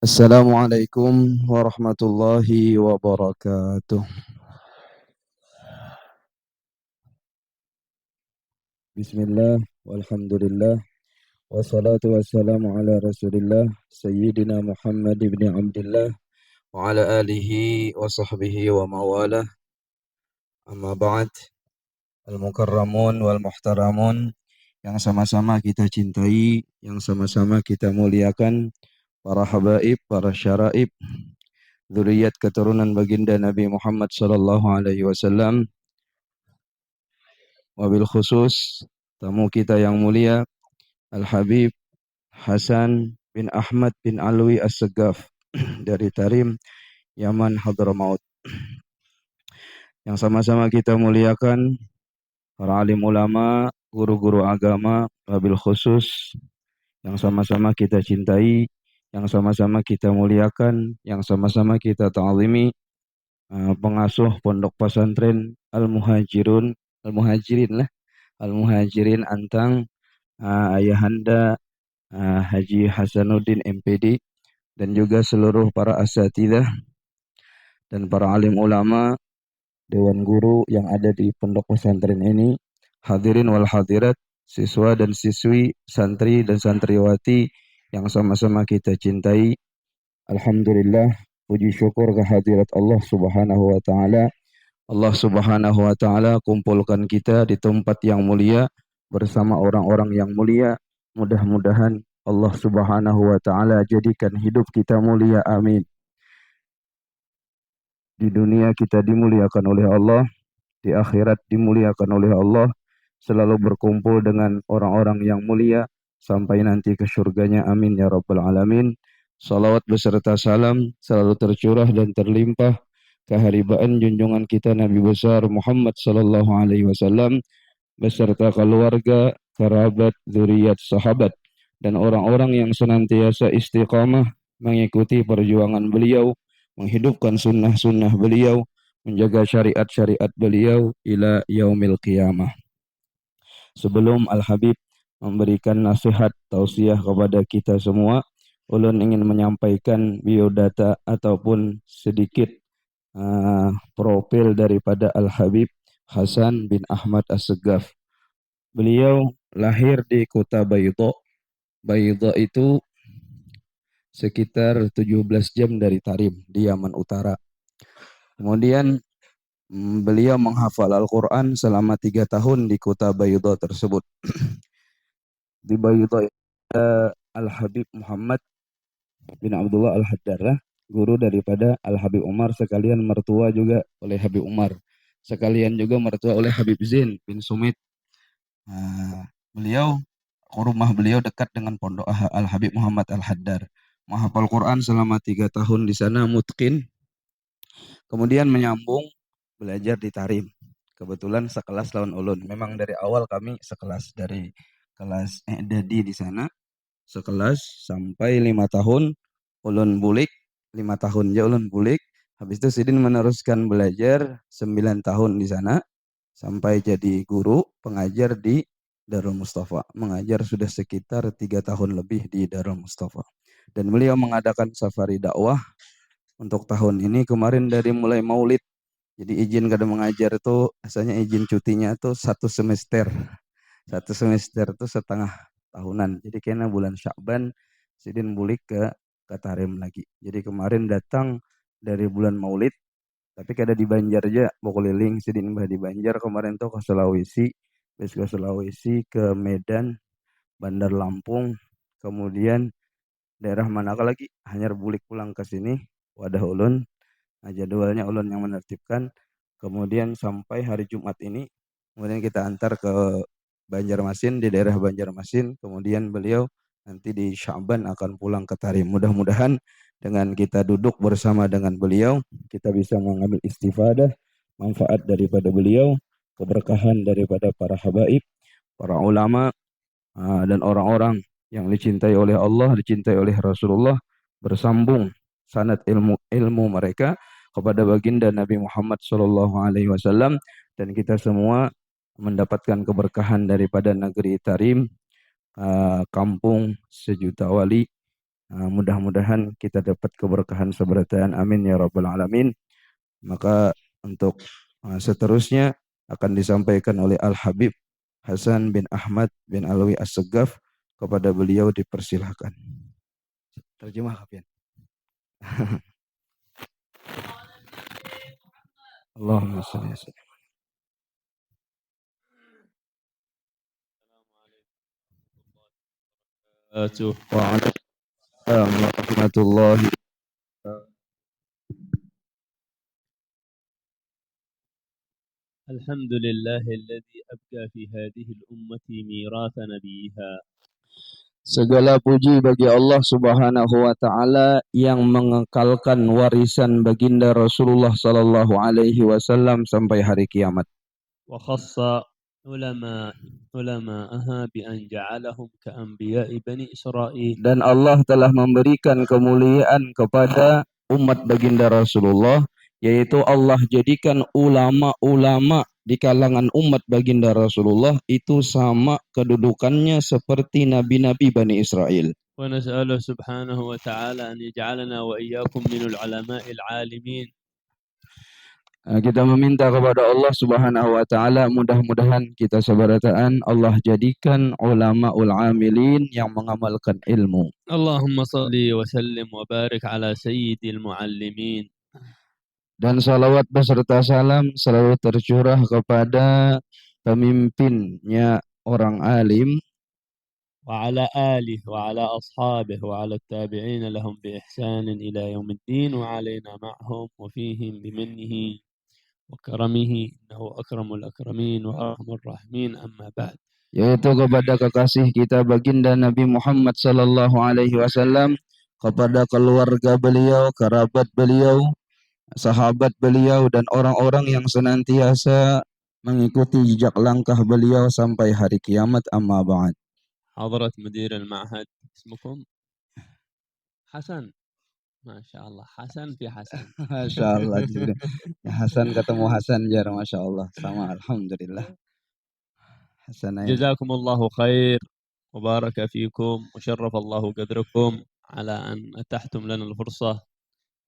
Assalamualaikum warahmatullahi wabarakatuh. Bismillah, walhamdulillah, wassalatu wassalamu ala rasulillah, Sayyidina Muhammad ibn Abdullah, wa ala alihi wa sahbihi wa mawalah, amma ba'd, al-mukarramun wal muhtaramun, yang sama-sama kita cintai, yang sama-sama kita muliakan, para habaib, para syaraib, zuriyat keturunan baginda Nabi Muhammad sallallahu alaihi wasallam. Wabil khusus tamu kita yang mulia Al-Habib Hasan bin Ahmad bin Alwi As-Segaf dari Tarim, Yaman, Hadramaut. Yang sama-sama kita muliakan para alim ulama, guru-guru agama, wabil khusus yang sama-sama kita cintai, yang sama-sama kita muliakan, yang sama-sama kita ta'zimi, pengasuh pondok pesantren Al-Muhajirin lah, Al-Muhajirin Antang, Ayahanda Haji Hasanuddin MPD, dan juga seluruh para asatidzah dan para alim ulama, dewan guru yang ada di pondok pesantren ini, hadirin wal hadirat, siswa dan siswi, santri dan santriwati yang sama-sama kita cintai. Alhamdulillah, puji syukur kehadirat Allah Subhanahu wa taala. Allah Subhanahu wa taala kumpulkan kita di tempat yang mulia bersama orang-orang yang mulia. Mudah-mudahan Allah Subhanahu wa taala jadikan hidup kita mulia. Amin. Di dunia kita dimuliakan oleh Allah, di akhirat dimuliakan oleh Allah, selalu berkumpul dengan orang-orang yang mulia sampai nanti ke surganya. Amin ya rabbal alamin. Salawat beserta salam selalu tercurah dan terlimpah keharibaan junjungan kita Nabi besar Muhammad sallallahu alaihi wasallam beserta keluarga, kerabat, zuriat, sahabat dan orang-orang yang senantiasa istiqamah mengikuti perjuangan beliau, menghidupkan sunnah-sunnah beliau, menjaga syariat-syariat beliau ila yaumil qiyamah. Sebelum Al-Habib memberikan nasihat tausiah kepada kita semua, ulun ingin menyampaikan biodata ataupun sedikit profil daripada Al-Habib Hasan bin Ahmad As-Segaf. Beliau lahir di kota Baydha. Baydha itu sekitar 17 jam dari Tarim di Yaman Utara. Kemudian beliau menghafal Al-Quran selama 3 tahun di kota Baydha tersebut. Di Baydha Al-Habib Muhammad bin Abdullah Al-Haddarah, guru daripada Al-Habib Umar, sekalian mertua juga oleh Habib Umar, sekalian juga mertua oleh Habib Zain bin Sumit. Beliau, rumah beliau dekat dengan pondok Al-Habib Muhammad Al-Haddar. Menghafal Quran selama 3 tahun di sana, mutqin. Kemudian menyambung belajar di Tarim. Kebetulan sekelas lawan ulun. Memang dari awal kami sekelas, dari kelas Dadi di sana sekelas sampai 5 tahun ulun bulik, 5 tahun aja ulun bulik. Habis itu Sidin meneruskan belajar 9 tahun di sana sampai jadi guru pengajar di Darul Mustafa. Mengajar sudah sekitar 3 tahun lebih di Darul Mustafa. Dan beliau mengadakan safari dakwah untuk tahun ini kemarin dari mulai Maulid. Jadi izin kada mengajar itu asalnya izin cutinya tuh 1 semester. 1 semester tuh setengah tahunan. Jadi kayaknya bulan Sya'ban Sidin bulik ke Tarim lagi. Jadi kemarin datang dari bulan Maulid, tapi kada di Banjar aja, mau keliling Sidin bah di Banjar kemarin tuh ke Sulawesi, ke Sulawesi, ke Medan, Bandar Lampung, kemudian daerah mana lagi, hanya bulik pulang ke sini, wadah ulun. Nah, jadwalnya ulun yang menertibkan. Kemudian sampai hari Jumat ini, kemudian kita antar ke Banjarmasin, di daerah Banjarmasin. Kemudian beliau nanti di Sya'ban akan pulang ke Tarim. Mudah-mudahan dengan kita duduk bersama dengan beliau, kita bisa mengambil istifadah, manfaat daripada beliau, keberkahan daripada para habaib, para ulama, dan orang-orang yang dicintai oleh Allah, dicintai oleh Rasulullah, bersambung sanad ilmu mereka kepada baginda Nabi Muhammad SAW, dan kita semua mendapatkan keberkahan daripada negeri Tarim, kampung sejuta wali, Mudah-mudahan kita dapat keberkahan seberatan. Amin ya rabbal alamin. Maka untuk seterusnya akan disampaikan oleh Al-Habib Hasan bin Ahmad bin Alwi As-Segaf. Kepada beliau dipersilahkan. Terjemah Kapian. Allahumma shalli ala sayyidina. Waalaikumsalam warahmatullahi. الحمد لله الذي أبقى في هذه الأمة ميراث نبيها. Segala puji bagi Allah Subhanahu wa taala yang mengekalkan warisan baginda Rasulullah sallallahu alaihi wasallam sampai hari kiamat. وخص علماءها بأن جعلهم كأنبياء بني إسرائيل. Dan Allah telah memberikan kemuliaan kepada umat baginda Rasulullah, yaitu Allah jadikan ulama-ulama di kalangan umat baginda Rasulullah itu sama kedudukannya seperti nabi-nabi Bani Israel. ونسأله سبحانه وتعالى أن يجعلنا وإياكم من العلماء العالمين. Kita meminta kepada Allah Subhanahu wa taala, mudah-mudahan kita seberataan Allah jadikan ulamaul amilin yang mengamalkan ilmu. اللهم صل وسلم وبارك على سيد المعلمين. Dan salawat beserta salam selalu tercurah kepada pemimpinnya orang alim, وعلى آله وعلى أصحابه وعلى التابعين لهم بإحسان إلى يوم الدين وعلينا معهم وفيهم بمنه وكرمه إنه أكرم الأكرمين وأرحم الراحمين. أما بعد. yaitu kepada kekasih kita baginda Nabi Muhammad sallallahu alaihi wasallam, kepada keluarga beliau, kerabat beliau, sahabat beliau, dan orang-orang yang senantiasa mengikuti jejak langkah beliau sampai hari kiamat. Amma ba'd. حضرة مدير المعهد، اسمكم حسن. ما شاء الله حسن في حسن. Masya Allah. Ya, Hasan ketemu Hasan jar, Masya Allah. Sama, Alhamdulillah. Hasanain. جزاكم الله خير وبارك فيكم وشرف الله قدركم على أن أتحتم لنا الفرصة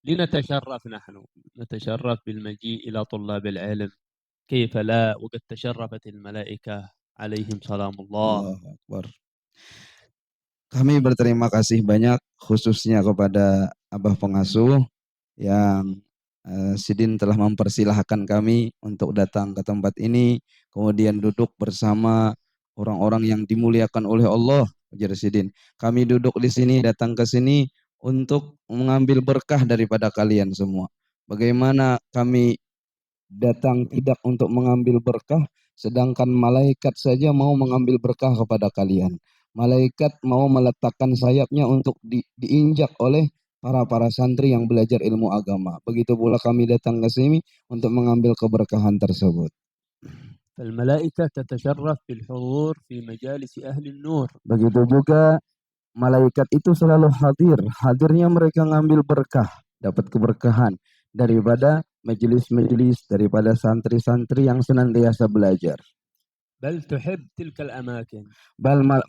لنتشرف. نحن نتشرف بالمجيء إلى طلاب العلم، كيف لا وقد تشرفت الملائكة عليهم سلام الله. Allahu Akbar. Kami berterima kasih banyak khususnya kepada Abah Pengasuh yang Sidin telah mempersilahkan kami untuk datang ke tempat ini, kemudian duduk bersama orang-orang yang dimuliakan oleh Allah. Ujar Sidin, kami duduk di sini, datang ke sini untuk mengambil berkah daripada kalian semua. Bagaimana kami datang tidak untuk mengambil berkah, sedangkan malaikat saja mau mengambil berkah kepada kalian. Malaikat mau meletakkan sayapnya untuk diinjak oleh para santri yang belajar ilmu agama. Begitu pula kami datang ke sini untuk mengambil keberkahan tersebut. الملائكة تتشرف بالحضور في مجالس أهل النور. Begitu juga malaikat itu selalu hadir. Hadirnya mereka ngambil berkah, dapat keberkahan daripada majelis-majelis, daripada santri-santri yang senantiasa belajar. بل تحب تلك الأماكن.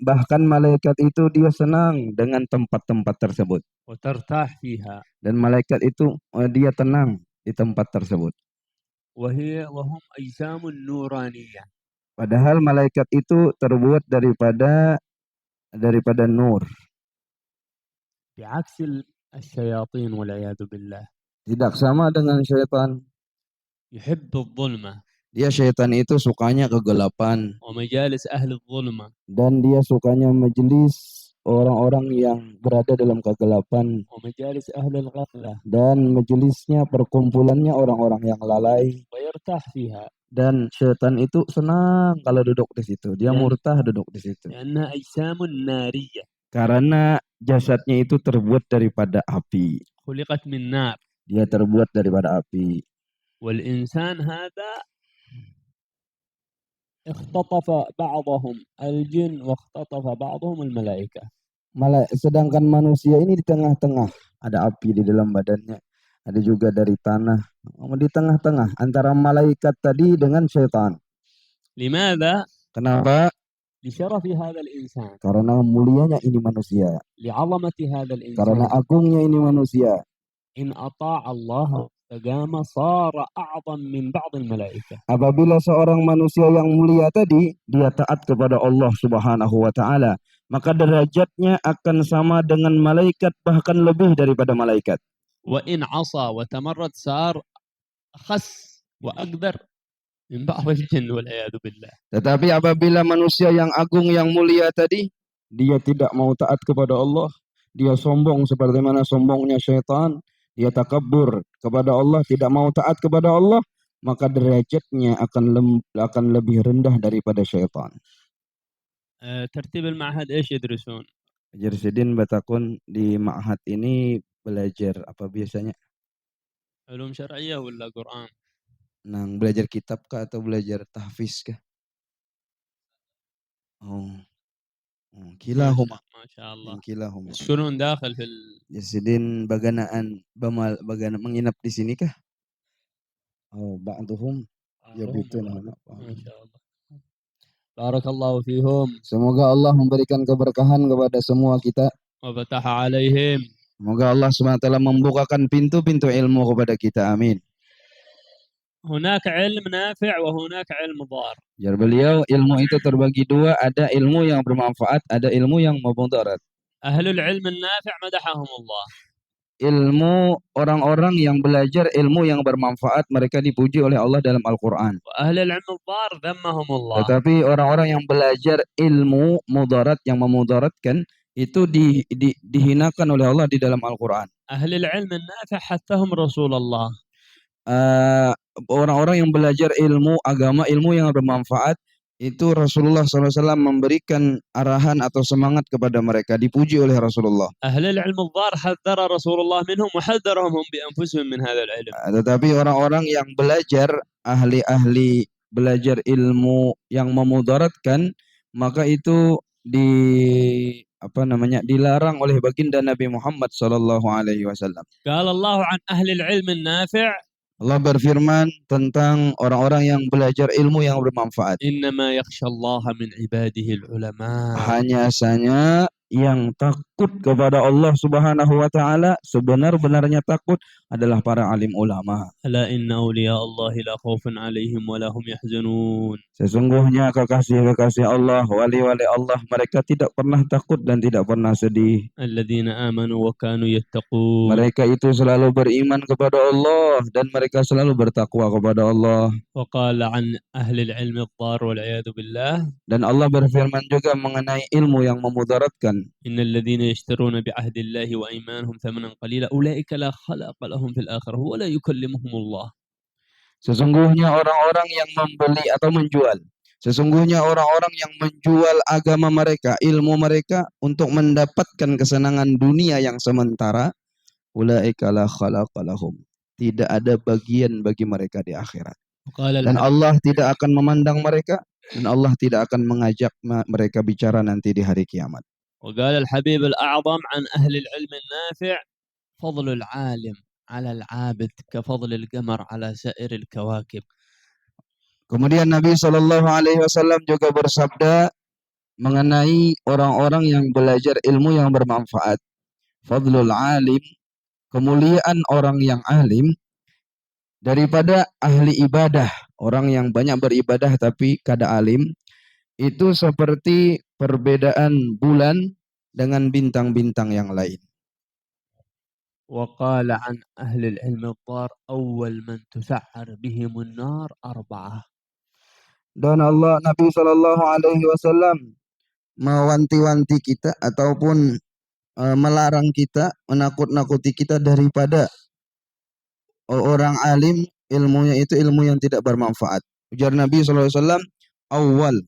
Bahkan malaikat itu dia senang dengan tempat-tempat tersebut. وترتاح فيها. Dan malaikat itu dia tenang di tempat tersebut. وهم أجسام نورانية. Padahal malaikat itu terbuat daripada nur. بعكس الشياطين والعياذ بالله. Tidak sama dengan syaitan. يحب الظلمة. Dia syaitan itu sukanya kegelapan. ومجالس أهل الظلمة. Dan dia sukanya majelis orang-orang yang berada dalam kegelapan. ومجالس أهل الغفلة. Dan majelisnya, perkumpulannya orang-orang yang lalai. ويرتاح فيها. Dan syaitan itu senang kalau duduk di situ. Dia murtah duduk di situ. لأنها أجسام نارية. Karena jasadnya itu terbuat daripada api. خلقت من نار. Dia terbuat daripada api. والإنسان هذا اختطف بعضهم الجن واختطف بعضهم الملائكة. Sedangkan manusia ini di tengah-tengah, ada api di dalam badannya, ada juga dari tanah, di tengah-tengah antara malaikat tadi dengan syaitan. لماذا؟ Kenapa? لشرف هذا الإنسان karena mulianya ini manusia, لعظمة هذا karena الإنسان agungnya ini manusia. إن أطاع الله واستقام صار أعظم من بعض الملائكة. Apabila seorang manusia yang mulia tadi, dia taat kepada Allah Subhanahu wa Ta'ala, maka derajatnya akan sama dengan malaikat, bahkan lebih daripada malaikat. وإن عصى وتمرد صار أخس وأقدر من بعض الجن والعياذ بالله. Tetapi apabila manusia yang agung, yang mulia tadi, dia tidak mau taat kepada Allah, dia sombong sebagaimana sombongnya syaitan, dia takabur kepada Allah, tidak mau taat kepada Allah, maka derajatnya akan lebih rendah daripada syaitan. ترتيب المعهد إيش يدرسون؟ Jersidin Batakun di ma'had ini belajar apa biasanya? علوم شرعية ولا قرآن؟ Nang belajar kitab kah atau belajar tahfiz kah? Oh, kilahuma. ما شاء الله. Kilahuma. يسكنون داخل في Jersidin baganaan bagana menginap di sini kah? Oh, ba'duhum yabituna huna. ما شاء الله. بارك الله فيهم Semoga Allah memberikan keberkahan kepada semua kita. وفتح عليهم. Semoga Allah SWT membukakan pintu-pintu ilmu kepada kita. Amin. هناك علم نافع وهناك علم ضار. Jar beliau, ilmu itu terbagi dua, ada ilmu yang bermanfaat, ada ilmu yang mudarat. أهل العلم النافع مدحهم الله. Ilmu orang-orang yang belajar ilmu yang bermanfaat, mereka dipuji oleh Allah dalam Al-Quran. وأهل العلم الضار ذمهم الله. Tetapi orang-orang yang belajar ilmu mudarat, yang memudaratkan, itu dihinakan oleh Allah di dalam Al-Quran. أهل العلم النافع حثهم رسول الله. Orang-orang yang belajar ilmu agama, ilmu yang bermanfaat, itu Rasulullah SAW memberikan arahan atau semangat kepada mereka, dipuji oleh Rasulullah. أهل العلم الضار حذر رسول الله منهم وحذرهم هم بأنفسهم من هذا العلم. Tetapi orang-orang yang belajar, ahli-ahli belajar ilmu yang memudaratkan, maka itu dilarang oleh baginda Nabi Muhammad SAW. قال الله عن أهل العلم النافع. Allah berfirman tentang orang-orang yang belajar ilmu yang bermanfaat. إنما يخشى الله من عباده العلماء. Hanya saja yang takut kepada Allah Subhanahu wa Ta'ala, sebenar-benarnya takut adalah para alim ulama. ألا إن أولياء الله لا خوف عليهم ولا هم يحزنون. Sesungguhnya kekasih-kekasih Allah, wali-wali Allah, mereka tidak pernah takut dan tidak pernah sedih. الذين آمنوا وكانوا يتقون. Mereka itu selalu beriman kepada Allah dan mereka selalu bertakwa kepada Allah. وقال عن أهل العلم الضار والعياذ بالله. Dan Allah berfirman juga mengenai ilmu yang memudaratkan. إن الذين يشترون بعهد الله وأيمانهم ثمنا قليلا أولئك لا خلاق لهم في الآخرة ولا يكلمهم الله. Sesungguhnya orang-orang yang membeli atau menjual, sesungguhnya orang-orang yang menjual agama mereka, ilmu mereka untuk mendapatkan kesenangan dunia yang sementara, ulaika la khalaqa lahum. Tidak ada bagian bagi mereka di akhirat. Dan Allah tidak akan memandang mereka, dan Allah tidak akan mengajak mereka bicara nanti di hari kiamat. وقال الحبيب الأعظم عن أهل العلم النافع فضل العالم على العابد كفضل القمر على سائر الكواكب. Kemudian Nabi SAW juga bersabda mengenai orang-orang yang belajar ilmu yang bermanfaat. Fadlul alim, kemuliaan orang yang alim daripada ahli ibadah, orang yang banyak beribadah tapi kada alim, itu seperti perbedaan bulan dengan bintang-bintang yang lain. وقال عن أهل العلم الضار أول من تسعر بهم النار 4. Dan Nabi SAW mewanti-wanti kita ataupun melarang kita, menakut-nakuti kita daripada orang alim, ilmunya itu ilmu yang tidak bermanfaat. Ujar Nabi SAW, awal,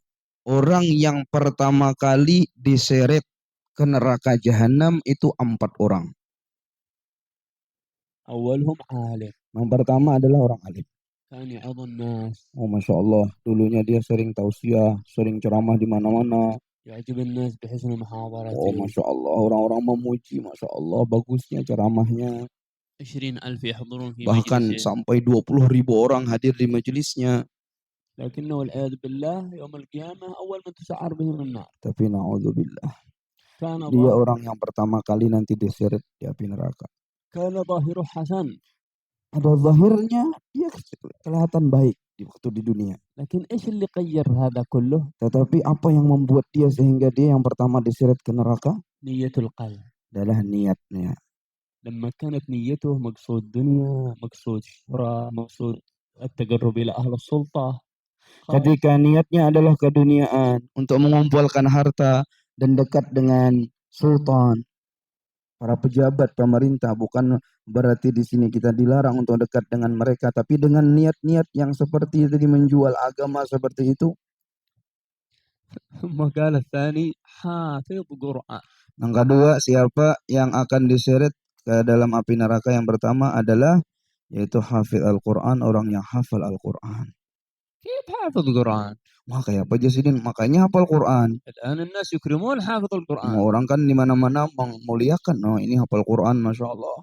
orang yang pertama kali diseret ke neraka jahanam itu 4 orang. أولهم عالم. Yang pertama adalah orang alim. كان يعظ الناس. Oh, Masya Allah, dulunya dia sering tausiah, sering ceramah di mana-mana. يعجب الناس بحسن محاضرته. Oh, Masya Allah, orang-orang memuji, Masya Allah, bagusnya ceramahnya. 20,000 يحضرون في Bahkan مجلسه. sampai 20.000 orang hadir di majelisnya. لكنه والعياذ بالله يوم القيامة أول من تسعر بهم النار. Tapi naudzubillah, كان dia ظاهر orang yang pertama kali nanti diseret di api neraka. كان ظاهره حسن Ada zahirnya dia kelihatan baik di waktu di dunia. لكن إيش اللي غير هذا كله؟ Tetapi apa yang membuat dia sehingga dia yang pertama diseret ke neraka نية القلب. adalah niatnya. لما كانت نيته مقصود دنيا، مقصود شهرة، مقصود التقرب إلى أهل السلطة، خلاص. Ketika niatnya adalah keduniaan, untuk mengumpulkan harta dan dekat dengan sultan, para pejabat pemerintah, bukan berarti di sini kita dilarang untuk dekat dengan mereka, tapi dengan niat-niat yang seperti tadi menjual agama seperti itu. ثم قال الثاني حافظ قرآن. Yang kedua, siapa yang akan diseret ke dalam api neraka yang pertama adalah yaitu hafid Al-Quran, orang yang hafal Al-Quran. كيف حافظ قرآن؟ Wah, kayak apa Jasidin? Makanya hafal Quran. الآن الناس يكرمون حافظ القرآن. Semua orang kan di mana-mana memuliakan. Oh, ini hafal Quran, Masya Allah.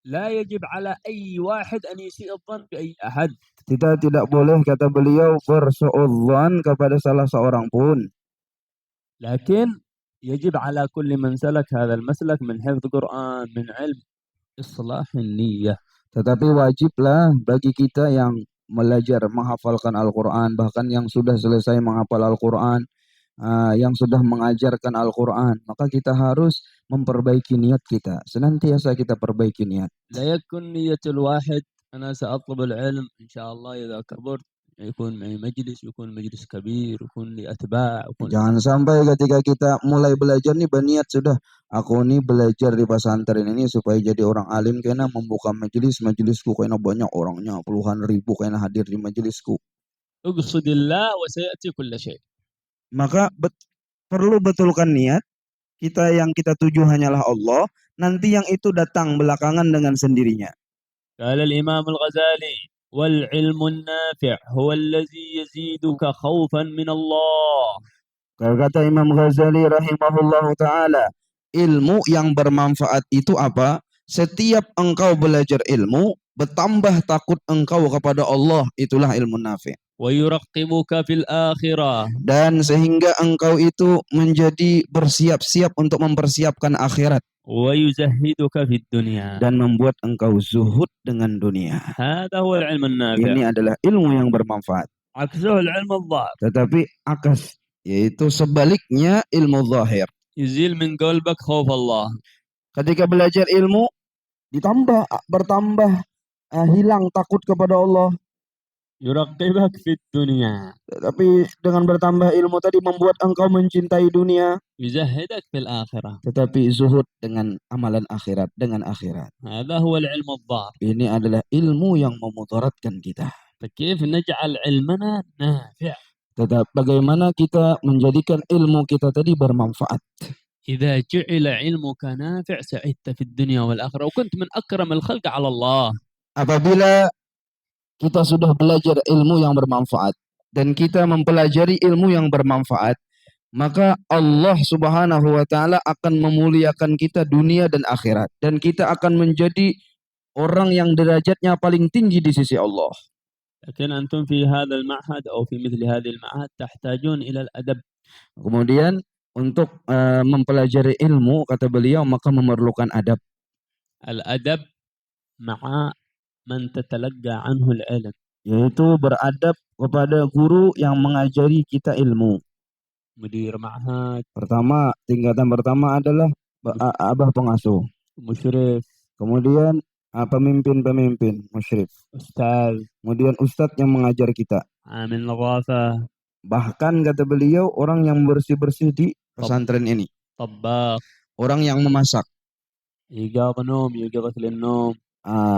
لا يجب على أي واحد أن يسيء الظن بأي أحد. Kita tidak boleh, kata beliau, bersuudzon kepada salah seorang pun. لكن يجب على كل من سلك هذا المسلك من حفظ قرآن من علم إصلاح النية. Tetapi wajiblah bagi kita yang belajar menghafalkan Al-Quran, bahkan yang sudah selesai menghafal Al-Quran, yang sudah mengajarkan Al-Quran, maka kita harus memperbaiki niat kita. Senantiasa kita perbaiki niat. لا يكن نية الواحد أنا سأطلب العلم إن شاء الله إذا كبرت يكون معي مجلس، يكون مجلس كبير، يكون لي أتباع، يكون Jangan sampai ketika kita mulai belajar nih berniat sudah, aku nih belajar di pesantren ini supaya jadi orang alim, kayaknya membuka majelisku kayaknya banyak orangnya, puluhan ribu kayaknya hadir di majelisku. اقصد الله وسيأتي كل شيء. Maka perlu betulkan niat, kita yang kita tuju hanyalah Allah, nanti yang itu datang belakangan dengan sendirinya. قال الإمام الغزالي والعلم النافع هو الذي يزيدك خوفا من الله. Kata Imam Ghazali rahimahullahu ta'ala, ilmu yang bermanfaat itu apa? Setiap engkau belajar ilmu, bertambah takut engkau kepada Allah, itulah ilmu nafi'. ويرقبك في الآخرة. Dan sehingga engkau itu menjadi bersiap-siap untuk mempersiapkan akhirat. ويزهدك في الدنيا. Dan membuat engkau zuhud dengan dunia. هذا هو العلم النافع. Ini adalah ilmu yang bermanfaat. عكسه العلم الضار. Tetapi akas, yaitu sebaliknya ilmu zahir. يزيل من قلبك خوف الله. Ketika belajar ilmu, bertambah hilang takut kepada Allah. يرقبك في الدنيا. Tapi dengan bertambah ilmu tadi membuat engkau mencintai dunia. يزهدك في الآخرة. Tetapi zuhud dengan amalan akhirat, dengan akhirat. هذا هو العلم الضار. Ini adalah ilmu yang memudaratkan kita. فكيف نجعل علمنا نافع؟ Tetap bagaimana kita menjadikan ilmu kita tadi bermanfaat. إذا جعل علمك نافع سعدت في الدنيا والآخرة وكنت من أكرم الخلق على الله. Apabila kita sudah belajar ilmu yang bermanfaat dan kita mempelajari ilmu yang bermanfaat, maka Allah Subhanahu wa taala akan memuliakan kita dunia dan akhirat, dan kita akan menjadi orang yang derajatnya paling tinggi di sisi Allah. لكن أنتم في هذا المعهد أو في مثل هذه المعاهد تحتاجون إلى الأدب. Kemudian untuk mempelajari ilmu, kata beliau, maka memerlukan adab. الأدب مع من تتلقى عنه العلم. Yaitu beradab kepada guru yang mengajari kita ilmu. مدير معهد. Pertama, tingkatan pertama adalah abah pengasuh. مشرف. Kemudian pemimpin-pemimpin, musyrif. أستاذ. Kemudian ustadz yang mengajar kita. عامل نظافة. Bahkan kata beliau, orang yang bersih-bersih di pesantren ini. طباخ. Orang yang memasak. إيقاظ نوم، يقظة للنوم.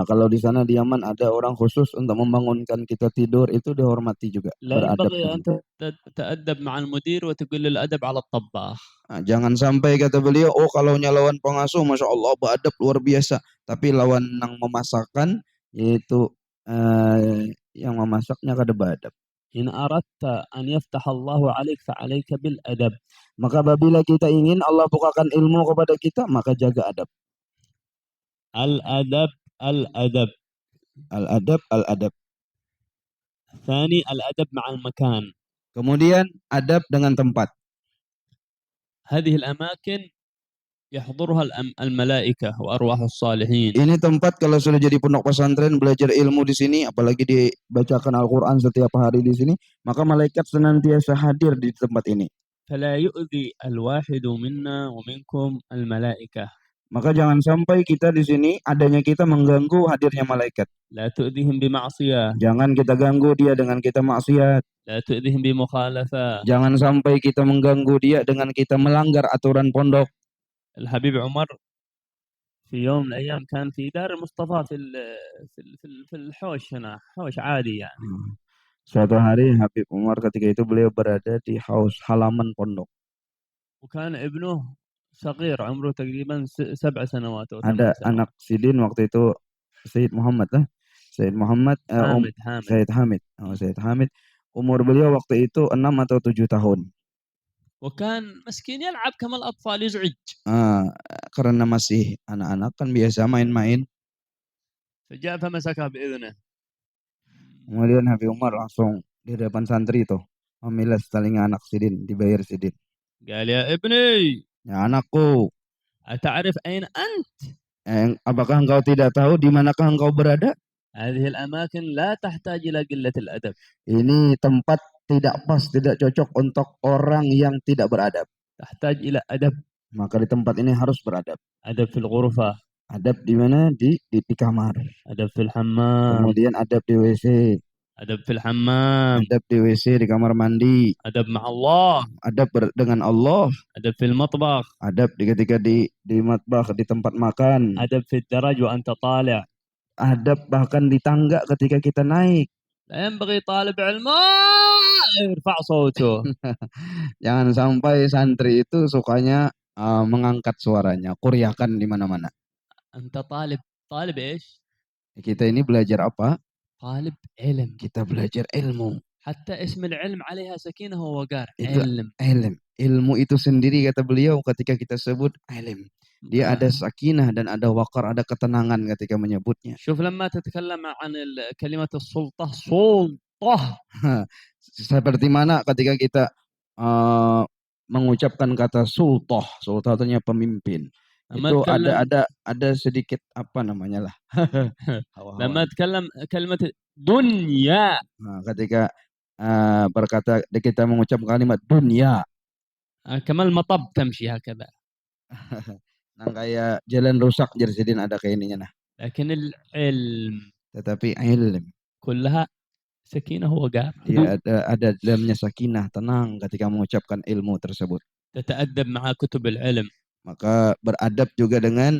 Kalau di sana di Yaman ada orang khusus untuk membangunkan kita tidur, itu dihormati juga. لا ينبغي أن تتأدب مع المدير وتقول الأدب على الطباخ. Jangan sampai kata beliau, kalau lawan pengasuh, masya Allah beradab luar biasa. Tapi lawan yang memasakkan, yaitu yang memasaknya kada beradab. إن أردت أن يفتح الله عليك فعليك بالأدب. Maka apabila kita ingin Allah bukakan ilmu kepada kita, maka jaga adab. الأدب الأدب. Al-adab, al-adab. الثاني الأدب مع المكان. Kemudian adab dengan tempat. هذه الأماكن يحضرها الملائكة وأرواح الصالحين. Ini tempat kalau sudah jadi pondok pesantren belajar ilmu di sini, apalagi dibacakan Al-Quran setiap hari di sini, maka malaikat senantiasa hadir di tempat ini. فلا يؤذي الواحد منا ومنكم الملائكة. Maka jangan sampai kita di sini adanya kita mengganggu hadirnya malaikat. لا تؤذيهم بمعصية. Jangan kita ganggu dia dengan kita maksiat. لا تؤذيهم بمخالفة. Jangan sampai kita mengganggu dia dengan kita melanggar aturan pondok. الحبيب عمر في يوم من الأيام كان في دار المصطفى في الحوش هنا، حوش عادي يعني. Suatu hari Habib Umar ketika itu beliau berada di haus halaman pondok. وكان ابنه صغير عمره تقريبا 7 سنوات أو 8 Ada سنوات. anak Sidin waktu itu Sayyid Muhammad Sayyid Muhammad حامد. Sayyid Hamid. Umur beliau waktu itu 6 atau 7 tahun. وكان مسكين يلعب كما الأطفال يزعج. Karena masih anak-anak kan biasa main-main. فجاء فمسكها بإذنه. Kemudian Habib Umar langsung di depan santri itu memilas telinga anak Sidin, dibayar Sidin. قال يا ابني. Ya anakku. أتعرف أين أنت؟ Apakah engkau tidak tahu di manakah engkau berada? هذه الأماكن لا تحتاج إلى قلة الأدب. Ini tempat tidak pas, tidak cocok untuk orang yang tidak beradab. تحتاج إلى أدب. Maka di tempat ini harus beradab. أدب في الغرفة. Adab di mana? Di kamar. أدب في الحمام. Kemudian adab di WC. أدب في الحمام. Adab di WC, di kamar mandi. أدب مع الله. Adab dengan Allah. أدب في المطبخ. Adab ketika di matbakh, di tempat makan. أدب في الدرج وأنت طالع. Adab bahkan di tangga ketika kita naik. لا ينبغي طالب علم يرفع صوته. Jangan sampai santri itu sukanya mengangkat suaranya, kuriakan di mana-mana. أنت طالب إيش؟ Kita ini belajar apa? طالب علم. Kita belajar ilmu. حتى اسم العلم عليها سكينة ووقار. Itu علم. Ilmu itu sendiri kata beliau ketika kita sebut ilm. Dia ada sakinah dan ada waqar, ada ketenangan ketika menyebutnya. شوف لما تتكلم عن كلمة السلطة سلطة. Seperti mana ketika kita mengucapkan kata sultah. Sultah artinya pemimpin. Itu ada sedikit apa namanya lah. لما تكلم كلمة دنيا. Ketika berkata kita mengucapkan kalimat dunia. كما المطب تمشي هكذا. Nah kayak jalan rusak jadi ada kayak ininya nah. لكن العلم. Tetapi ilm. كلها سكينة ووقار. Dia ada dalamnya sakinah, tenang ketika mengucapkan ilmu tersebut. تتأدب مع كتب العلم. Maka beradab juga dengan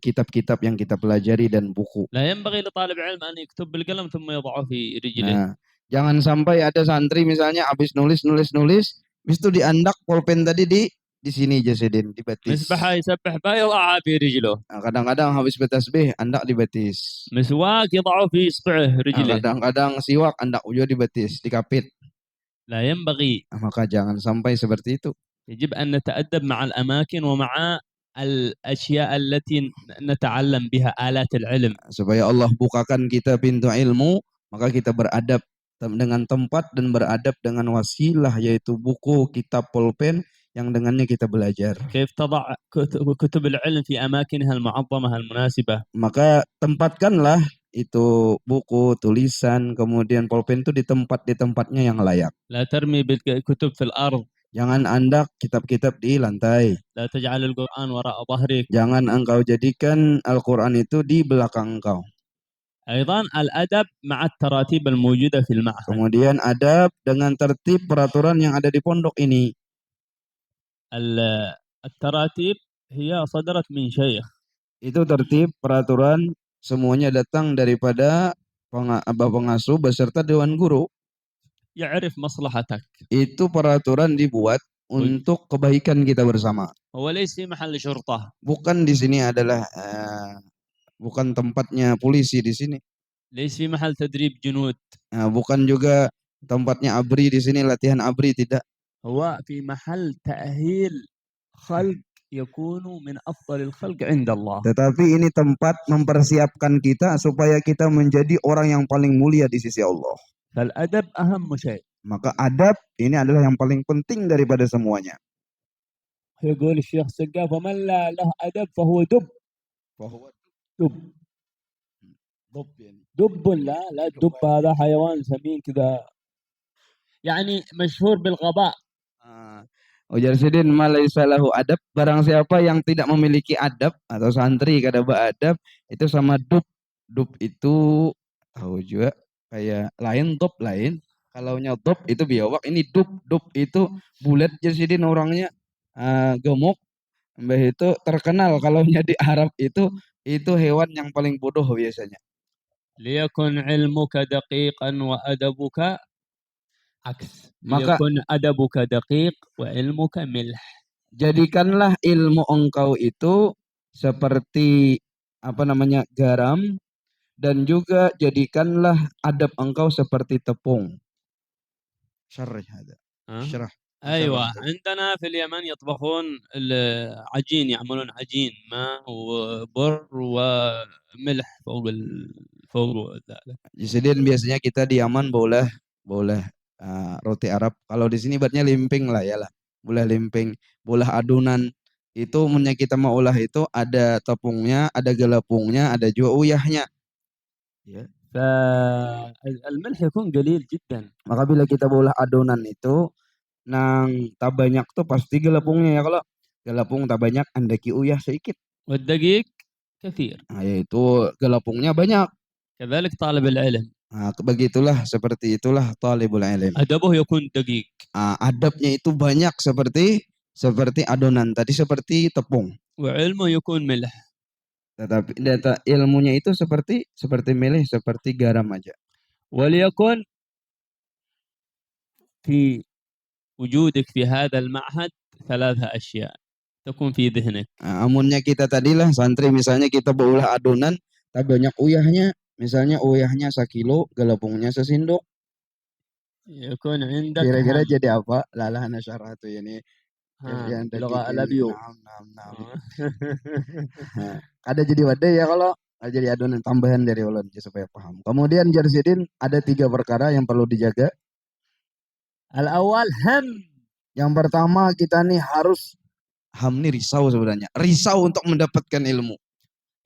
kitab-kitab yang kita pelajari dan buku. لا ينبغي لطالب علم أن يكتب بالقلم ثم يضعه في رجله. Nah, jangan sampai ada santri misalnya habis nulis, habis itu diandak pulpen tadi di sini Jasidin, di batis. مسبحة يسبح بها يضعها في رجله. Nah, kadang-kadang habis bertasbih andak di batis. مسواك يضعه في إصبعه رجله. Kadang-kadang siwak andak juga di batis, dikapit. لا ينبغي. Maka jangan sampai seperti itu. يجب أن نتأدب مع الأماكن ومع الأشياء التي نتعلم بها آلات العلم. Supaya Allah bukakan kita pintu ilmu, maka kita beradab dengan tempat dan beradab dengan wasilah yaitu buku, kitab, pulpen yang dengannya kita belajar. كيف تضع كتب العلم في أماكنها المعظمة المناسبة. Maka tempatkanlah itu buku, tulisan, kemudian pulpen itu di tempatnya yang layak. لا ترمي بالكتب في الأرض. Jangan andak kitab-kitab di lantai. لا تجعل القرآن وراء ظهرك. Jangan engkau jadikan Al-Quran itu di belakang engkau. أيضا الأدب مع التراتيب الموجودة في المعهد. Kemudian adab dengan tertib peraturan yang ada di pondok ini. التراتيب هي صدرت من شيخ. Itu tertib peraturan semuanya datang daripada pengasuh beserta dewan guru. يعرف مصلحتك. Itu peraturan dibuat untuk kebaikan kita bersama. هو ليس في محل شرطة. Bukan di sini adalah bukan tempatnya polisi di sini. ليس في محل تدريب جنود. Bukan juga tempatnya ABRI di sini latihan ABRI, tidak. هو في محل تأهيل خلق يكونوا من أفضل الخلق عند الله. Tetapi ini tempat mempersiapkan kita supaya kita menjadi orang yang paling mulia di sisi Allah. فالأدب أهم شيء. Maka adab ini adalah yang paling penting daripada semuanya. يقول الشيخ سقاف: ومن لا له أدب فهو دب. Bahwa دب dub yani. دب لا الدب هذا حيوان سمين كذا، يعني مشهور بالغباء. Ujar Sidin malaisa lahu adab, barang siapa yang tidak memiliki adab atau santri kada beradab itu sama dub. Dub itu tahu juga kayak lain, dub lain. Kalau dub itu biawak, ini dub itu bulat. Sidin orangnya gemuk. Mbah itu terkenal kalau di Arab itu hewan yang paling bodoh biasanya. ليكن علمك دقيقا وأدبك عكس. Maka ليكن أدبك دقيق وعلمك ملح. jadikanlah ilmu engkau itu seperti garam, dan juga jadikanlah adab engkau seperti tepung. Syarih hada. Syarah. أيوة، عندنا في اليمن يطبخون العجين، يعملون عجين ماء وبر وملح فوق ذلك. Jadi biasanya kita di Yaman boleh roti Arab. Kalau di sini buatnya limping lah ya lah. Boleh limping, boleh adonan. Itu kita mau olah itu ada tepungnya, ada gelepungnya, ada juga uyahnya. Ya. فالملح يكون قليل جدا. Maka bila kita bolah adonan itu nang tak banyak tuh pasti gelepungnya ya. Kalau gelepung tak banyak andaki uyah sedikit. والدقيق كثير. Nah, yaitu gelepungnya banyak. كذلك طالب العلم. Nah, begitulah seperti itulah talibul ilm. أدبه يكون دقيق. Adabnya itu banyak seperti adonan tadi, seperti tepung. وعلمه يكون ملح. Tetapi data ilmunya itu seperti milih, seperti garam aja. وليكن في وجودك في هذا المعهد 3 أشياء تكون في ذهنك. Amunnya kita tadilah santri, misalnya kita berulah adonan, tapi banyak uyahnya, misalnya uyahnya 1 kilo, gelepungnya sesindok. يكون عندك Kira-kira jadi apa? Lalah ana syarah tuh ini. Yang لغة الأبيو. Naam. Ada jadi wadah ya kalau jadi adonan tambahan dari ulun supaya paham. Kemudian Jarsidin ada 3 perkara yang perlu dijaga. Al-awwal ham. Yang pertama kita nih harus ham nih risau sebenarnya. Risau untuk mendapatkan ilmu.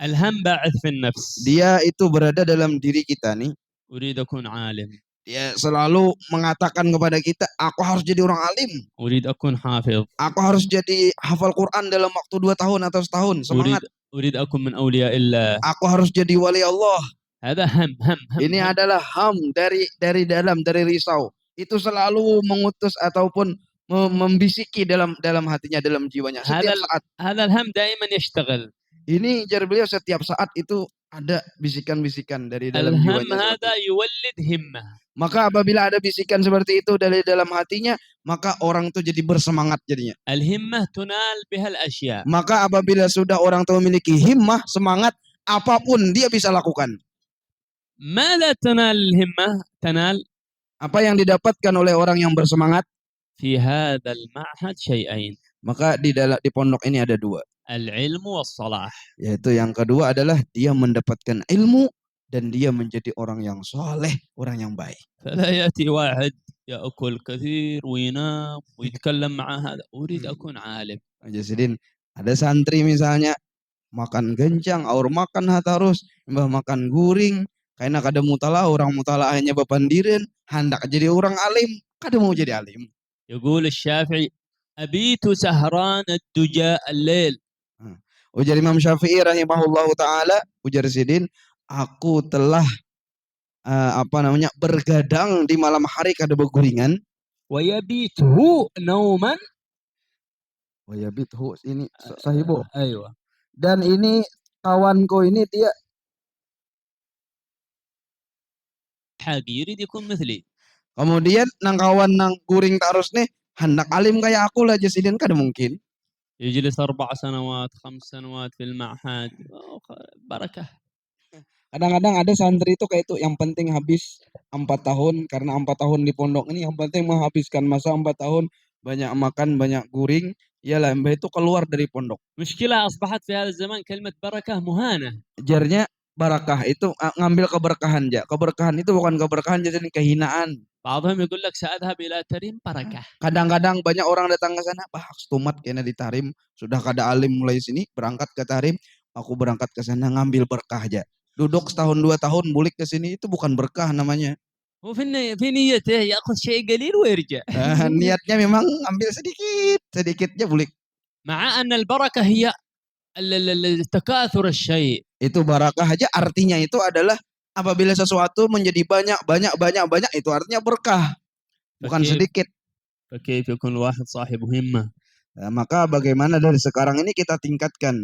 Al-ham ba'ath fi nafs. Dia itu berada dalam diri kita nih. Urid akun alim. Dia selalu mengatakan kepada kita, aku harus jadi orang alim. Urid akun hafidh. Aku harus jadi hafal Quran dalam waktu 2 tahun atau setahun. Semangat. Urid akun min awliyaillah. Aku harus jadi wali Allah. Ada ham. Ini adalah ham dari dalam, dari risau. Itu selalu mengutus ataupun membisiki dalam hatinya, dalam jiwanya setiap saat. Hadal ham daiman yashtaghal. Ini jar beliau setiap saat itu ada bisikan-bisikan dari dalam jiwanya. Hada yuwallid himmah. Maka apabila ada bisikan seperti itu dari dalam hatinya, maka orang itu jadi bersemangat jadinya. Al-himmah tunal bihal asya. Maka apabila sudah orang itu memiliki himmah, semangat, apapun dia bisa lakukan. Mada tunal himmah? Tanal. Apa yang didapatkan oleh orang yang bersemangat? Fi hadzal ma'had syai'ain. Maka di pondok ini ada 2. Al-ilmu was-salah. Yaitu yang kedua adalah dia mendapatkan ilmu dan dia menjadi orang yang soleh, orang yang baik. فلا يأتي واحد يأكل كثير وينام ويتكلم مع هذا أريد أكون عالم. Jadi ada santri misalnya makan gencang, aur makan terus, mbah makan guring, karena kada mutala, orang mutala hanya bepandirin, hendak jadi orang alim, kada mau jadi alim. يقول الشافعي أبيت سهران الدجى الليل. Ujar Imam Syafi'i rahimahullahu taala, ujar Sidin, aku telah bergadang di malam hari kada beguringan. Wa yabithu nauman. Wa yabithu ini sahibo. Aywa. Dan ini kawanku ini dia hagi yurid yakun mithli. Kemudian nang kawan nang guring terus nih hendak alim kayak aku lah, Sidin kada mungkin. يجلس 4 سنوات 5 سنوات في المعهد بركة. Kadang-kadang ada santri itu kayak itu, yang penting habis 4 tahun, karena 4 tahun di pondok ini yang penting menghabiskan masa 4 tahun, banyak makan, banyak guring, ya lah mbah itu keluar dari pondok. مشكلة أصبحت في هذا الزمان كلمة بركة مهانة. Jarnya barakah itu ngambil keberkahan aja. Keberkahan itu bukan keberkahan jadi kehinaan. بعضهم يقول لك سأذهب إلى تريم بركة. Kadang-kadang banyak orang datang ke sana, bah stumat kayaknya di Tarim, sudah kada alim mulai sini berangkat ke Tarim, aku berangkat ke sana ngambil berkah aja. Duduk setahun 2 tahun bulik ke sini itu bukan berkah namanya. في نيته يأخذ شيء قليل ويرجع. Niatnya memang ambil sedikit, sedikitnya bulik. مع أن البركة هي تكاثر الشيء. Itu barakah aja artinya itu adalah apabila sesuatu menjadi banyak itu artinya berkah, bukan sedikit. فكيف يكون الواحد صاحب همة. Nah, maka bagaimana dari sekarang ini kita tingkatkan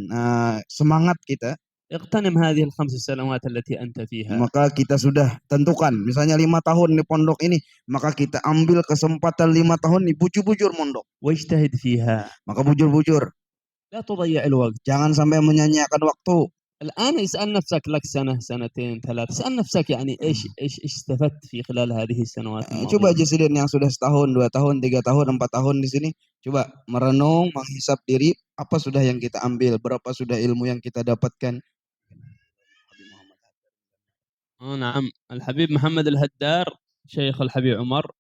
semangat kita. اغتنم هذه ال5 سنوات التي أنت فيها. Maka kita sudah tentukan, misalnya 5 tahun di pondok ini, maka kita ambil kesempatan 5 tahun ini bujur-bujur mondok. واجتهد فيها. Maka bujur-bujur. لا تضيع الوقت. Jangan sampai menyanyiakan waktu. الآن اسأل نفسك لك سنة سنتين 3 اسأل نفسك يعني إيش استفدت في خلال هذه السنوات الماضية. Coba Jasidin yang sudah setahun, 2 tahun, 3 tahun, 4 tahun di sini, coba merenung, menghisap diri, apa sudah yang kita ambil, berapa sudah ilmu yang kita dapatkan. نعم الحبيب محمد الهدار شيخ الحبيب عمر.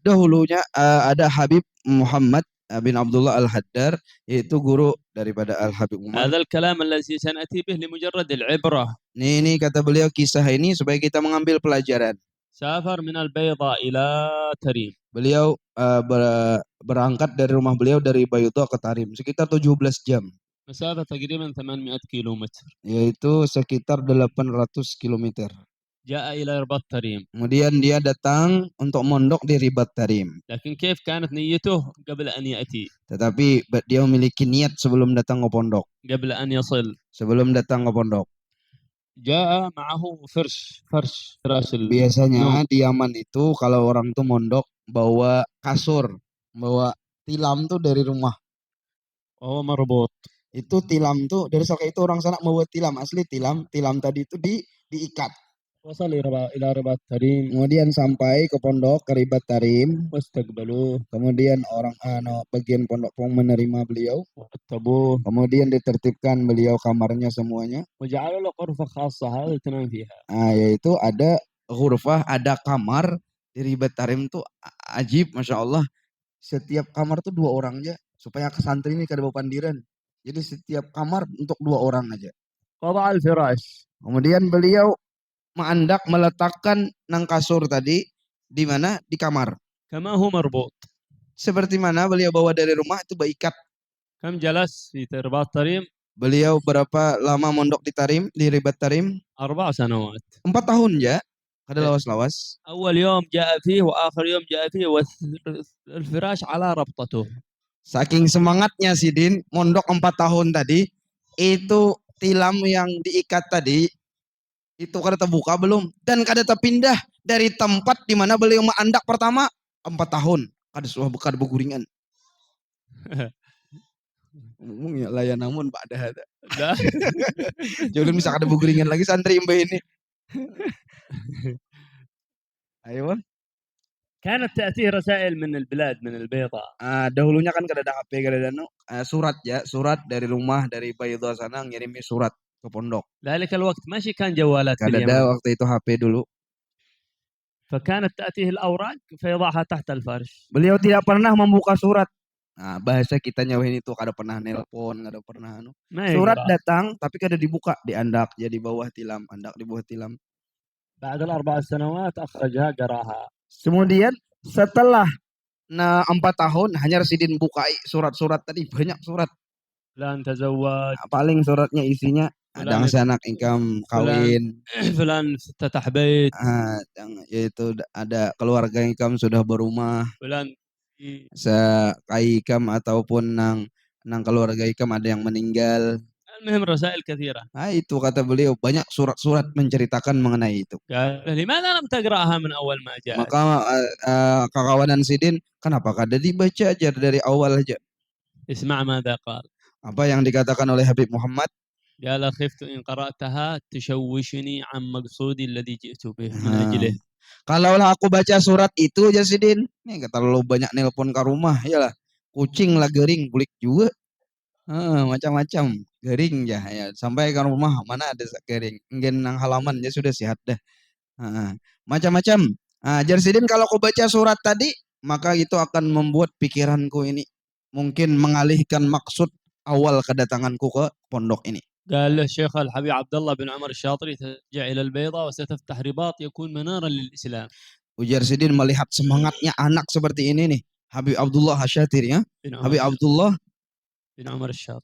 Dahulunya ada Habib Muhammad bin Abdullah Al-Haddar, yaitu guru daripada Al-Habib Umar. هذا الكلام الذي سنأتي به لمجرد العبرة. Ini kata beliau kisah ini supaya kita mengambil pelajaran. سافر من البيضاء إلى تريم. Beliau berangkat dari rumah beliau dari Bayudha ke Tarim sekitar 17 jam. مسافة تقريبا 800 كيلومتر. Yaitu sekitar 800 kilometer. جاء إلى رباط تريم. Kemudian dia datang untuk mondok di Ribat Tarim. لكن كيف كانت نيته قبل أن يأتي؟ Tetapi dia memiliki niat sebelum datang ke pondok. قبل أن يصل. Sebelum datang ke pondok. جاء معه فرش فراش. Biasanya di Yaman itu kalau orang tuh mondok bawa kasur, bawa tilam tuh dari rumah. وهو مربوط. Itu tilam tuh dari soal itu orang sana membuat tilam asli tilam tadi itu diikat. وصل إلى رباط تريم. Kemudian sampai ke pondok ke Ribat Tarim. واستقبلوه. Kemudian orang bagian pondok pun menerima beliau. ورتبوه. Kemudian ditertibkan beliau kamarnya semuanya. وجعلوا له غرفة خاصة هذا تنام فيها. Yaitu ada ghurfah, ada kamar di Ribat Tarim tuh ajib, masya Allah. Setiap kamar tuh 2 orang aja supaya ke santri ini kada bawa pandiran. Jadi setiap kamar untuk 2 orang aja. وضع الفراش. Kemudian beliau mengandak meletakkan nang kasur tadi di mana? Di kamar. كما هو مربوط. Seperti mana beliau bawa dari rumah itu baikat. كم جلس في رباط تريم؟ Beliau berapa lama mondok di Tarim, di Ribat Tarim? 4 سنوات. 4 tahun ya. Kada lawas-lawas. أول يوم جاء فيه وآخر يوم جاء فيه والفراش على ربطته. Saking semangatnya Sidin mondok 4 tahun tadi, itu tilam yang diikat tadi itu kada terbuka belum dan kada terpindah dari tempat di mana beliau mengandak pertama 4 tahun. Kada beguringan. Ngomong ya layan namun Pak ada. Jangan bisa kada beguringan lagi santri mbak ini. Ayo Bang. كانت تأتيه رسائل من البلاد من البيضاء. Dahulunya kan kada ada HP, kada ada surat ya, surat dari rumah dari Bayudha sana ngirimi surat ke pondok. ذلك الوقت ماشي كان جوالات في Kada اليمن. ada waktu itu HP dulu. فكانت تأتيه الأوراق فيضعها تحت الفرش. Beliau tidak pernah membuka surat. Bahasa kita nyawain itu kada pernah nelpon, kada pernah Surat datang tapi kada dibuka, diandak ya di bawah tilam, andak di bawah tilam. بعد ال4 سنوات أخرجها قراها. Kemudian setelah 4 tahun hanya Residin bukai surat-surat tadi, banyak surat. فلان تزوج. Paling suratnya isinya ada anak income kawin. فلان افتتح بيت. Yaitu ada keluarga income sudah berumah. فلان Kai ikam ataupun nang keluarga ikam ada yang meninggal. المهم رسائل كثيرة. Itu kata beliau banyak surat-surat menceritakan mengenai itu. لماذا لم تقرأها من أول ما جاء؟ Maka kekawanan Sidin kenapa kada dibaca aja dari awal aja? اسمع ماذا قال. Apa yang dikatakan oleh Habib Muhammad? قال خفت إن قرأتها تشوشني عن مقصودي الذي جئت به من أجله. Kalaulah aku baca surat itu Jasidin, nih terlalu banyak nelpon ke rumah, iyalah kucing lah gering bulik juga. Macam-macam kering ya. Sampai ke rumah mana ada kering. Ngen nang halaman ya sudah sehat dah. Macam-macam. Jarsidin kalau kau baca surat tadi, maka itu akan membuat pikiranku ini mungkin mengalihkan maksud awal kedatanganku ke pondok ini. قال له الشيخ الحبيب عبد الله بن عمر الشاطري ترجع إلى البيضاء وستفتح رباط يكون منارا للإسلام. Ujar Sidin melihat semangatnya anak seperti ini nih, Habib Abdullah Asyatiri ya. Habib Abdullah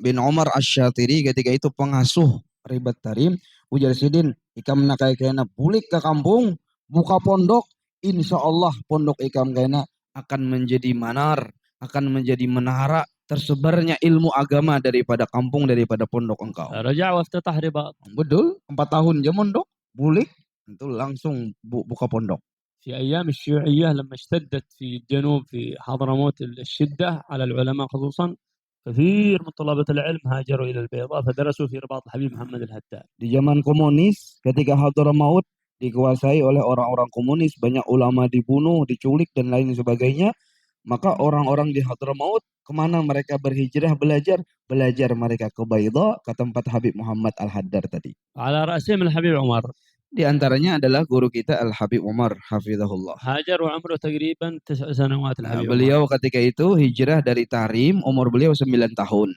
bin Umar Asyatiri ketika itu pengasuh Ribat Tarim. Ujar Sidin, ikam nak kena bulik ke kampung, buka pondok, insya Allah pondok ikam kena akan menjadi manar, akan menjadi menara tersebarnya ilmu agama daripada kampung, daripada pondok engkau. Raja waftitah ribat. Betul, 4 tahun dia mondok, bulik, itu langsung buka pondok. في أيام الشيوعية لما اشتدت في الجنوب في حضرموت الشدة على العلماء خصوصا كثير من طلبة العلم هاجروا إلى البيضاء فدرسوا في رباط الحبيب محمد الهداد. Di zaman komunis ketika Hadramaut dikuasai oleh orang-orang komunis, banyak ulama dibunuh, diculik dan lain sebagainya, maka orang-orang di Hadramaut kemana mereka berhijrah belajar? Belajar mereka ke Baydha, ke tempat Habib Muhammad Al-Haddar tadi. على رأسهم الحبيب عمر. Di antaranya adalah guru kita Al-Habib Umar hafizahullah. Hajar wa umru taqriban 9 سنوات الحبيب beliau ketika itu hijrah dari Tarim, umur beliau 9 tahun.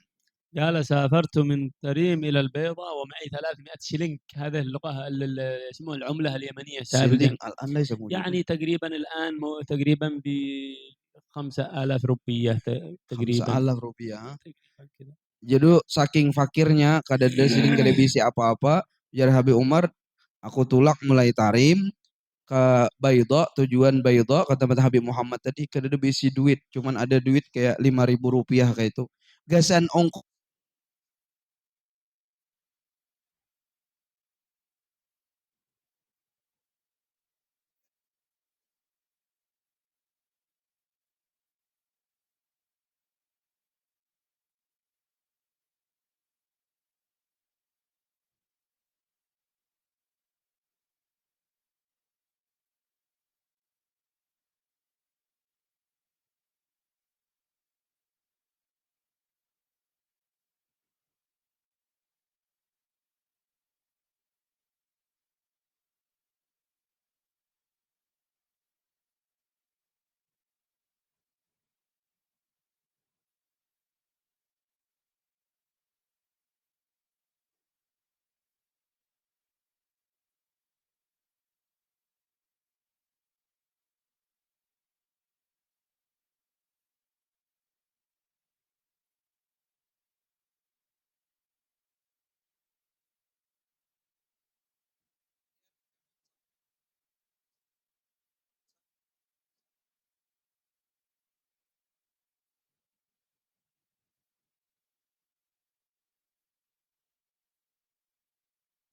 قال سافرت من تريم إلى البيضاء ومعي 300 شلنك. هذه اللغة اسمه العملة اليمنية سابقا. يعني تقريبا الآن تقريبا ب 5,000 rupiah تقريبا. 5,000 rupiah. Jadi saking fakirnya kada ada siling kada bisi apa-apa, jar Habib Umar, aku tulak mulai Tarim ke Baydha, tujuan Baydha kata Habib Muhammad tadi, kada ada bisi duit, cuman ada duit kayak 5.000 rupiah kayak itu. Gasan ongkos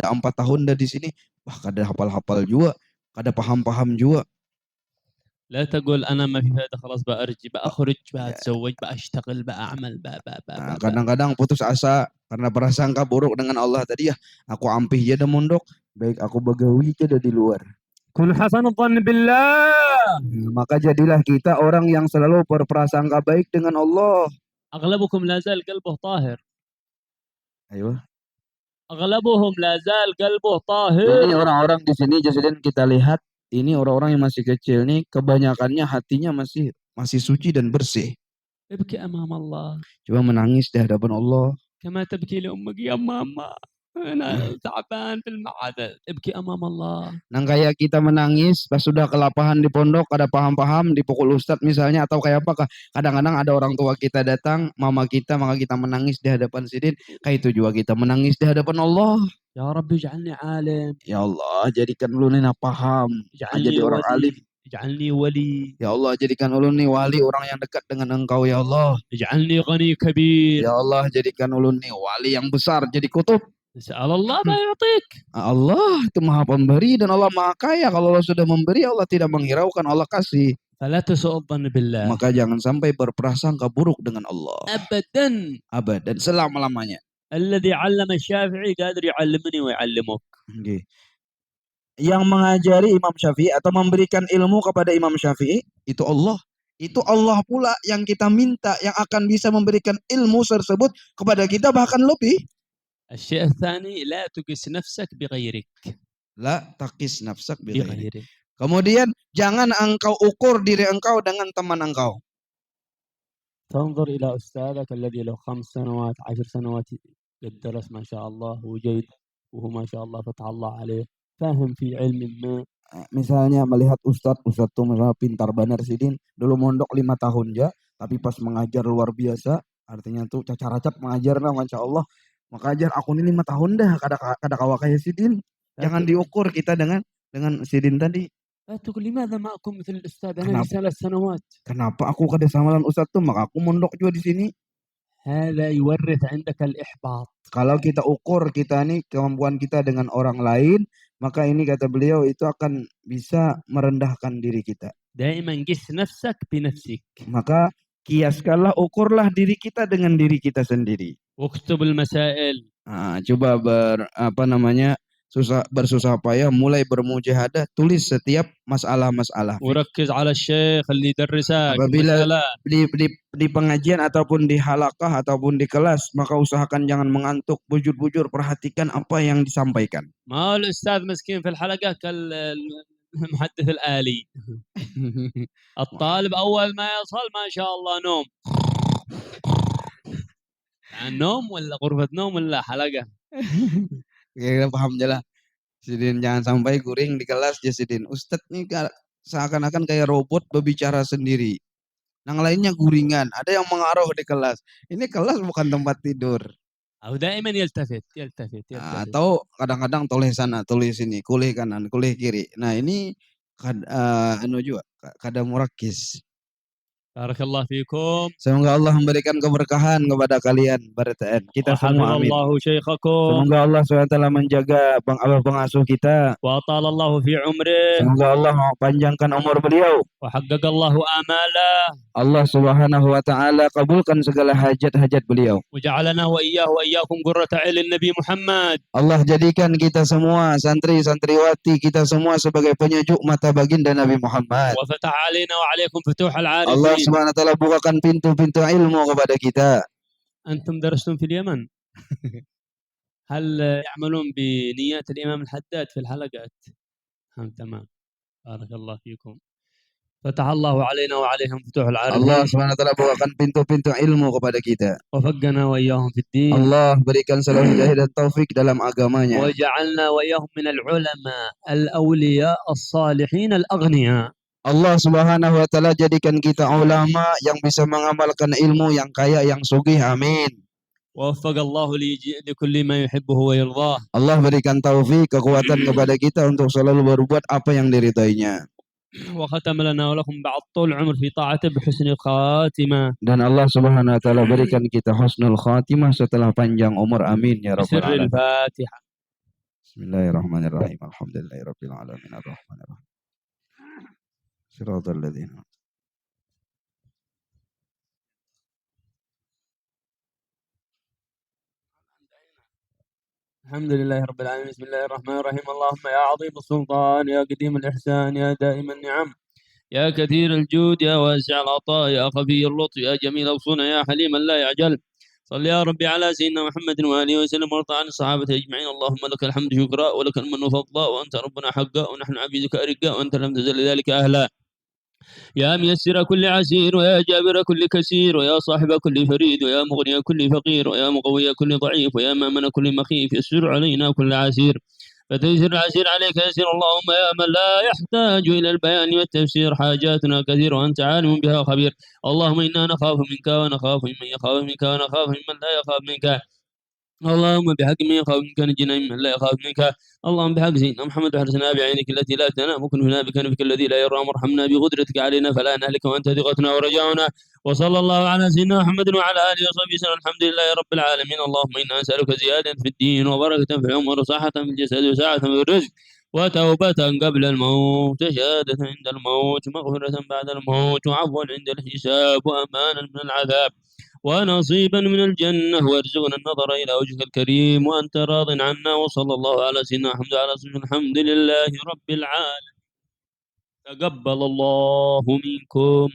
4 tahun dah di sini, wah kada hafal-hafal juga, kada paham-paham juga. لا تقول أنا ما في فائدة خلاص بأرجع بأخرج بأتزوج بأشتغل بأعمل kadang-kadang putus asa karena prasangka buruk dengan Allah tadi ya, aku ampih aja dah mondok, baik aku begawi aja dah di luar. Kun hasan dhann billah. Maka jadilah kita orang yang selalu berprasangka baik dengan Allah. Aghlabukum la zal qalbuh tahir. Ayo. Aghlabuhum la zal qalbuh tahir. Ini orang-orang di sini Jasiden kita lihat, ini orang-orang yang masih kecil nih, kebanyakannya hatinya masih suci dan bersih. Ibki amam Allah. Coba menangis di hadapan Allah. Kama tabki li ummaki ya mama. Ana ta'ban fil ma'ad. Ibki amam Allah. Nang kayak kita menangis pas sudah kelapahan di pondok, kada paham-paham, dipukul ustadz misalnya, atau kayak apa, kadang-kadang ada orang tua kita datang, mama kita, maka kita menangis di hadapan Sidin, kayak itu juga kita menangis di hadapan Allah. Ya Rabbi ij'alni alim. Ya Allah, jadikan ulun ini paham, jadi orang alim. Ij'alni wali. Ya Allah, jadikan ulun ini wali, orang yang dekat dengan Engkau ya Allah. Ij'alni ghani kabir. Ya Allah, jadikan ulun ini wali yang besar, jadi kutub. Allah ma yu'tik. Allah itu maha pemberi dan Allah maha kaya. Kalau Allah sudah memberi, Allah tidak menghiraukan, Allah kasih. Fala tusu'dhan billah. Maka jangan sampai berprasangka buruk dengan Allah. Abadan. Abadan, selama-lamanya. Alladhi 'allama Syafi'i qadir yu'allimuni wa yu'allimuk. Okay. Yang mengajari Imam Syafi'i atau memberikan ilmu kepada Imam Syafi'i itu Allah. Itu Allah pula yang kita minta, yang akan bisa memberikan ilmu tersebut kepada kita bahkan lebih. الشيء الثاني لا تقس نفسك بغيرك. La taqis nafsak bighairi. Kemudian jangan engkau ukur diri engkau dengan teman engkau. تنظر إلى أستاذك الذي له 5 سنوات 10 سنوات قد درس ما شاء الله وجيد وهو ما شاء الله فتح الله عليه فاهم في علم ما. Misalnya melihat Ustadz tuh misalnya pintar bener Sidin, dulu mondok 5 tahun ya, tapi pas mengajar luar biasa, artinya tuh cacar-cacat mengajar nah Masya Allah, mengajar aku ini 5 tahun dah, kada kawa kayak Sidin. Jangan diukur kita dengan Sidin tadi. تقول لماذا ما أكون مثل الأستاذ أنا لي 3 سنوات. Kenapa aku kada sama dengan Ustadz tuh, maka aku mondok juga di sini. هذا يورث عندك الإحباط. Kalau kita ukur kita nih kemampuan kita dengan orang lain, maka ini kata beliau itu akan bisa merendahkan diri kita. دائما قس نفسك بنفسك. Maka kiaskanlah, ukurlah diri kita dengan diri kita sendiri. واكتب المسائل. Coba bersusah payah, mulai bermujahadah, tulis setiap masalah-masalah. وركز على الشيخ اللي يدرسك. Apabila di pengajian ataupun di halaqah ataupun di kelas, maka usahakan jangan mengantuk, bujur-bujur perhatikan apa yang disampaikan. ما الأستاذ مسكين في الحلقة كالمحدث الآلي. الطالب أول ما يصل ما شاء الله نوم. نوم ولا غرفة نوم ولا حلقة. Kita paham jelas. Sidin jangan sampai guring di kelas ya Sidin. Ustadz nih seakan-akan kayak robot berbicara sendiri. Yang lainnya guringan. Ada yang mengaruh di kelas. Ini kelas bukan tempat tidur. أو دائما يلتفت. Atau kadang-kadang toleh sana, toleh sini, kulih kanan, kulih kiri. Nah ini juga kadang murakis. Barakallahu fikum. Semoga Allah memberikan keberkahan kepada kalian barataan. Kita semua amin. Semoga Allah SWT menjaga abah pengasuh kita. Wa atalallahu fi umrih. Semoga Allah panjangkan umur beliau. Wa haqqaqallahu amalah. Allah Subhanahu wa taala kabulkan segala hajat-hajat beliau. Wa ja'alana wa iyyahu wa iyyakum qurrata 'ainin Nabi Muhammad. Allah jadikan kita semua santri-santriwati kita semua sebagai penyejuk mata baginda Nabi Muhammad. Wa fatah 'alaina wa 'alaikum futuhal 'arifin. Allah Subhanahu wa taala bukakan pintu-pintu ilmu kepada kita. Antum darastum fil Yaman. هل يعملون بنيات الإمام الحداد في الحلقات؟ تمام. بارك الله فيكم. فتح الله علينا وعليهم فتوح العارفين. Allah Subhanahu wa taala bukakan pintu-pintu ilmu kepada kita. وفقنا وإياهم في الدين. Allah berikan selalu hidayah dan taufik dalam agamanya. وجعلنا وإياهم من العلماء الأولياء الصالحين الأغنياء. Allah Subhanahu wa taala jadikan kita ulama yang bisa mengamalkan ilmu, yang kaya, yang sugih. Amin. ووفق الله لكل ما يحبه ويرضاه. Allah berikan taufik, kekuatan kepada kita untuk selalu berbuat apa yang diridainya. وختم لنا ولكم بعد طول العمر في طاعته بحسن الخاتمة. Dan Allah Subhanahu wa taala berikan kita husnul khatimah setelah panjang umur. Amin ya rabbal alamin. الفاتحة. Bismillahirrahmanirrahim. Alhamdulillahirabbil alamin arrahmanirrahim. Shiratal ladzina. الحمد لله رب العالمين. بسم الله الرحمن الرحيم. اللهم يا عظيم السلطان يا قديم الإحسان يا دائم النعم يا كثير الجود يا واسع العطاء يا خفي اللطف يا جميل الصنع يا حليما لا يعجل. صل يا ربي على سيدنا محمد وآله وسلم وارضى عن الصحابة أجمعين. اللهم لك الحمد شكرا ولك المن فضلا وأنت ربنا حقا ونحن عبيدك أرقا وأنت لم تزل ذلك أهلا. يا ميسر كل عسير ويا جابر كل كسير ويا صاحب كل فريد ويا مغني كل فقير ويا مقوي كل ضعيف ويا مامن كل مخيف يسر علينا كل عسير فتيسر العسير عليك يسير. اللهم يا من لا يحتاج إلى البيان والتفسير حاجاتنا كثير وأنت عالم بها خبير. اللهم إنا نخاف منك ونخاف ممن يخاف منك ونخاف ممن لا يخاف منك. اللهم بحق من يخاف منك نجنا ممن لا يخاف منك. اللهم بحق سيدنا محمد احرسنا بعينك التي لا تنام وكن بكنفك الذي لا يرى وارحمنا بقدرتك علينا فلا نهلك وانت ثقتنا ورجاؤنا. وصلى الله على سيدنا محمد وعلى اله وصحبه وسلم. الحمد لله رب العالمين. اللهم انا نسالك زياده في الدين وبركه في العمر وصحه في الجسد وسعه في الرزق وتوبة قبل الموت شهادة عند الموت مغفرة بعد الموت وعفوا عند الحساب وأمانا من العذاب ونصيبا من الجنة وارزقنا النظر إلى وجهك الكريم وأنت راض عنا. وصلى الله على سيدنا محمد على سيدنا الحمد لله رب العالمين. تقبل الله منكم.